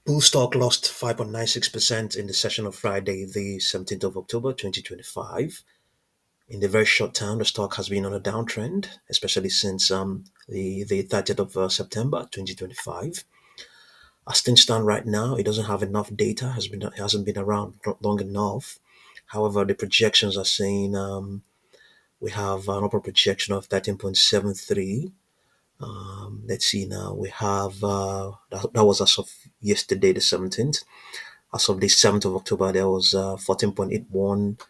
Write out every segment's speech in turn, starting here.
Bull stock lost 5.96% in the session of Friday, the 17th of October 2025. In the very short term, the stock has been on a downtrend, especially since the 30th of September 2025. As things stand right now, it doesn't have enough data, it hasn't been around long enough. However, the projections are saying we have an upper projection of 13.73. Let's see now. We have that was as of yesterday, the 17th. As of the 7th of October, there was 14.81.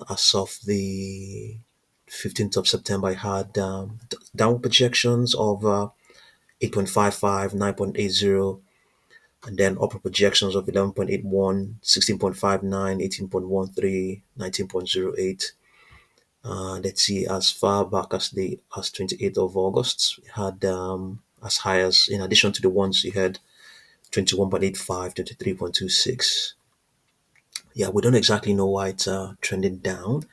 As of the 15th of September, I had downward projections of 8.55, 9.80, and then upper projections of 11.81, 16.59, 18.13, 19.08. Let's see, as far back as the as 28th of August, we had as high as, in addition to the ones you had, 21.85, 23.26. Yeah, we don't exactly know why it's trending down.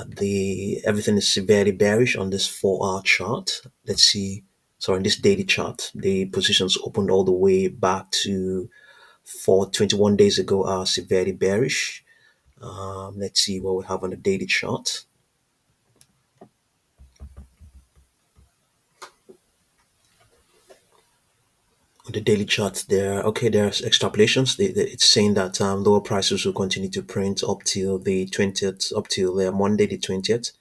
The everything is severely bearish on this 4-hour chart. Let's see. Sorry, on this daily chart, the positions opened all the way back to 21 days ago are severely bearish. Let's see what we have on the daily chart. On the daily chart, there's extrapolations. It's saying that lower prices will continue to print up till the 20th, up till Monday the 20th,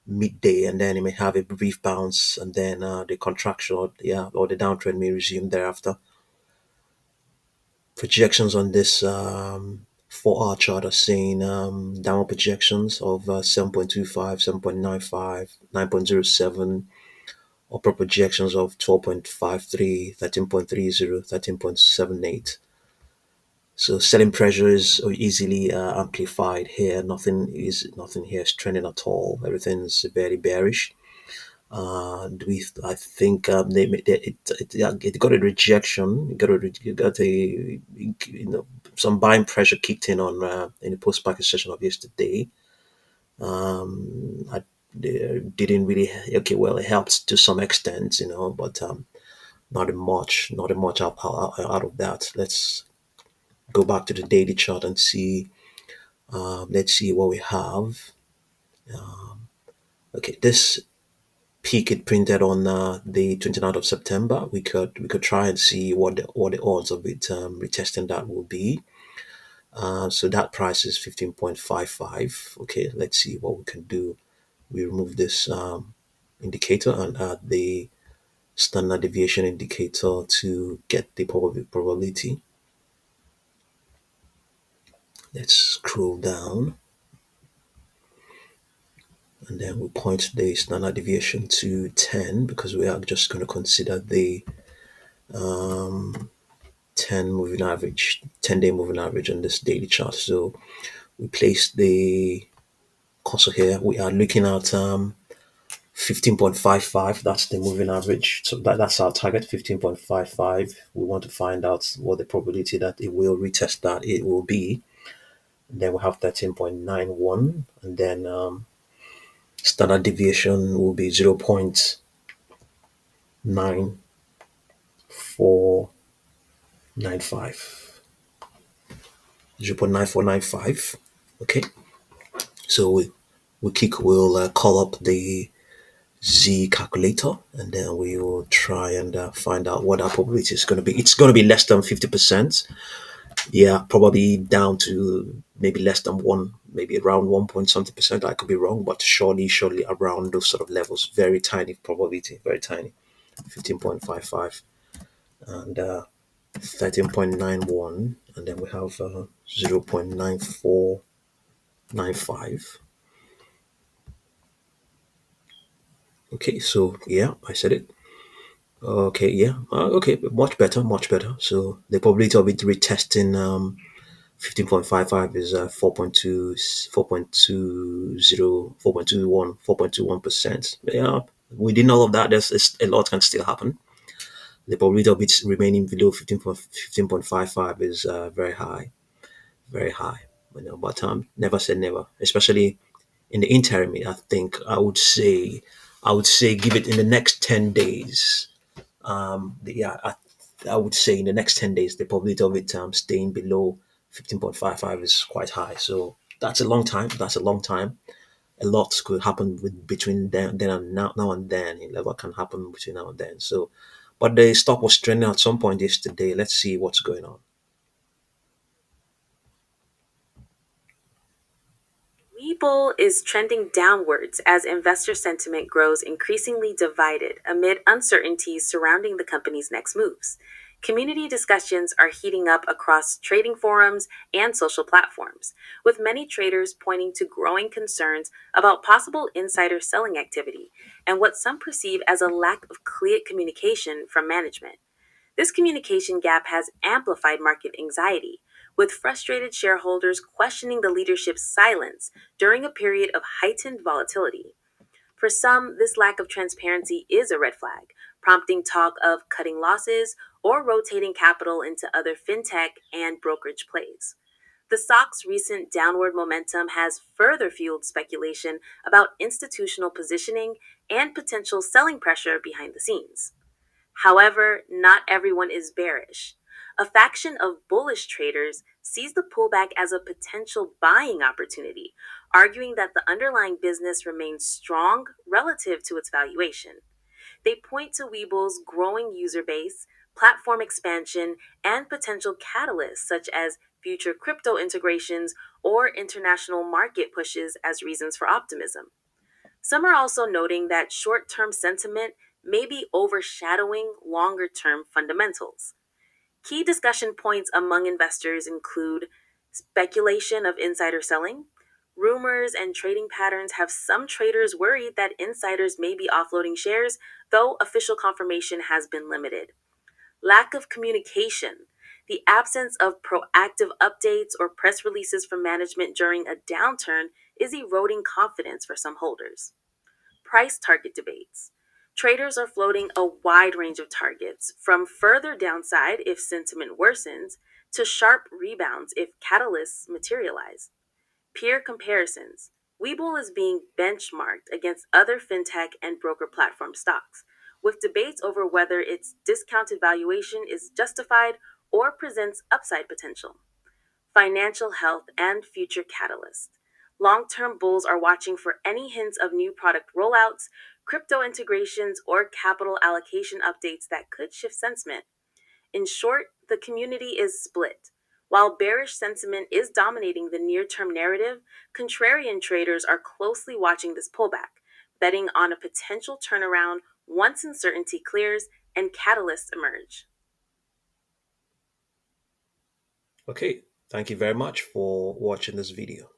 midday, and then it may have a brief bounce, and then the contraction or the downtrend may resume thereafter. Projections on this 4-hour chart are saying downward projections of 7.25, 7.95, 9.07, upper projections of 12.53, 13.30, 13.78. So selling pressure is easily amplified here. Nothing here is trending at all. Everything's very bearish. I think it got a rejection. It got a some buying pressure kicked in on in the post market session of yesterday. I didn't really okay. Well, it helped to some extent, but not a much out of that. Let's go back to the daily chart and see. Let's see what we have. Okay, this peak it printed on the 29th of September. We could try and see what the odds of it retesting that will be. So that price is 15.55. Okay, let's see what we can do. We remove this indicator and add the standard deviation indicator to get the probability. Let's scroll down, and then we point the standard deviation to 10 because we are just going to consider the 10-day moving average on this daily chart. So we place the cursor here. We are looking at 15.55. That's the moving average. So that's our target, 15.55. We want to find out what the probability that it will retest that it will be. And then we have 13.91, and then standard deviation will be 0.9495. 0.9495. Okay. So we'll call up the Z calculator, and then we will try and find out what our probability is going to be. It's going to be less than 50%. Yeah, probably down to maybe less than one, maybe around 1 point something percent. I could be wrong, but surely around those sort of levels. Very tiny probability, very tiny. 15.55 and 13.91, and then we have 0.9495. Okay, so yeah, I said it. Okay, yeah, okay, much better, much better. So the probability of it retesting 15.55 is 4.2, 4.20, 4.21, 4.21%. Yeah, within all of that, a lot can still happen. The probability of it remaining below 15.55 is very high, very high. But never say never, especially in the interim. I think I would say give it in the next 10 days. Yeah, I would say in the next 10 days, the probability of it staying below 15.55 is quite high. So that's a long time. That's a long time. A lot could happen between then and now and then. A lot can happen between now and then. So, but the stock was trending at some point yesterday. Let's see what's going on. Webull is trending downwards as investor sentiment grows increasingly divided amid uncertainties surrounding the company's next moves. Community discussions are heating up across trading forums and social platforms, with many traders pointing to growing concerns about possible insider selling activity and what some perceive as a lack of clear communication from management. This communication gap has amplified market anxiety, with frustrated shareholders questioning the leadership's silence during a period of heightened volatility. For some, this lack of transparency is a red flag, prompting talk of cutting losses or rotating capital into other fintech and brokerage plays. The stock's recent downward momentum has further fueled speculation about institutional positioning and potential selling pressure behind the scenes. However, not everyone is bearish. A faction of bullish traders sees the pullback as a potential buying opportunity, arguing that the underlying business remains strong relative to its valuation. They point to Webull's growing user base, platform expansion, and potential catalysts such as future crypto integrations or international market pushes as reasons for optimism. Some are also noting that short term sentiment may be overshadowing longer term fundamentals. Key discussion points among investors include speculation of insider selling. Rumors and trading patterns have some traders worried that insiders may be offloading shares, though official confirmation has been limited. Lack of communication. The absence of proactive updates or press releases from management during a downturn is eroding confidence for some holders. Price target debates. Traders are floating a wide range of targets, from further downside if sentiment worsens to sharp rebounds if catalysts materialize. Peer comparisons. Webull is being benchmarked against other fintech and broker platform stocks, with debates over whether its discounted valuation is justified or presents upside potential. Financial health, and future catalysts. Long term bulls are watching for any hints of new product rollouts, crypto integrations, or capital allocation updates that could shift sentiment. In short, the community is split. While bearish sentiment is dominating the near term narrative, contrarian traders are closely watching this pullback, betting on a potential turnaround once uncertainty clears and catalysts emerge. Okay, thank you very much for watching this video.